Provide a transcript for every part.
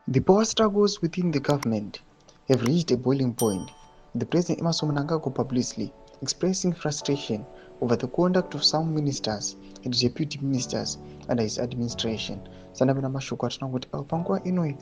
The power struggles within the government have reached a boiling point, with the President Emmerson Mnangagwa publicly expressing frustration over the conduct of some ministers and deputy ministers under his administration. Sanapena mashoko atina kuti panguva inoi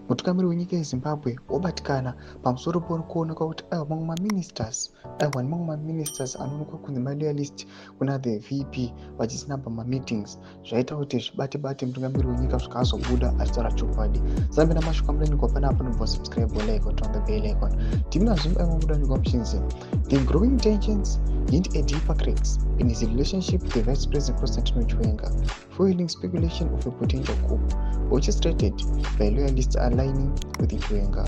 mutungamiri wenyika yeZimbabwe wabatikana pamusoro pokuonekwa kuti mamwe maministers nemamwe maministers anoonekwa kunzi maloyalist kuna the VP vachisinamba mameetings zvaita kuti zvibate mutungamiri wenyika kusvika azobuda achitaura chokwadi. Sanapena mashoko amudanikwa panapa nobva subscribe like on the bell icon. Timina zvimba imwe mudanikwa muchinzi the growing tensions hint at deeper cracks in his relationship with the Vice President Constantino Chiwenga, fueling speculation of a potential coup, orchestrated by loyalists aligning with Chiwenga.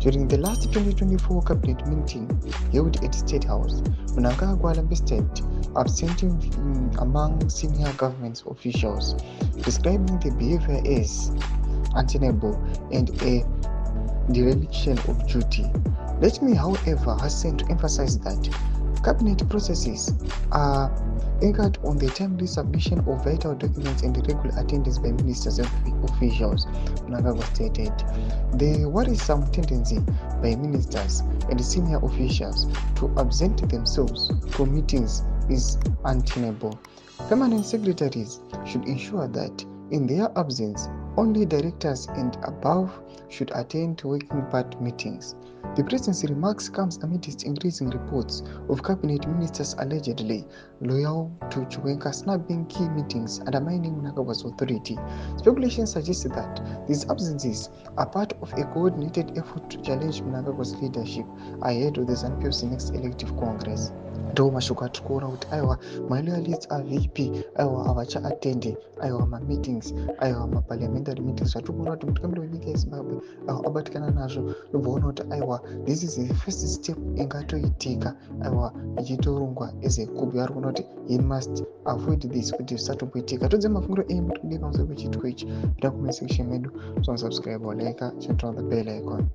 During the last 2024 cabinet meeting held at State House, Mnangagwa lamented absenteeism among senior government officials, describing the behavior as untenable and a dereliction of duty. Let me, however, hasten to emphasize that cabinet processes are anchored on the timely submission of vital documents and regular attendance by ministers and officials, Mnangagwa stated. The worrisome tendency by ministers and senior officials to absent themselves from meetings is untenable. Permanent secretaries should ensure that in their absence, only directors and above should attend working party meetings. The presidency remarks comes amidst increasing reports of cabinet ministers allegedly loyal to Chiwenga snubbing key meetings, undermining Mnangagwa's authority. Speculation suggests that these absences are part of a coordinated effort to challenge Mnangagwa's leadership ahead of the ZANU-PF's next elective congress. Ndo mashoko atikuona kuti aiwa maloyalists aVP aiwa avachaatende aiwa mameetings aiwa maparliamentary meetings zvatikuona kuti mutungamiri wenyika yeZimbabwe abatikana nazvo nobvaona kuti aiwa this is the first step ingatoitika aiwa ichitorongwa as a coup ari kuona kuti he must avoid this kuti zvisatomboitika. Todze mafungiro enyu kuti kudii pamusoro pechitiko ichi. Enda comment section medu, subscribe, like, turn on the bell icon.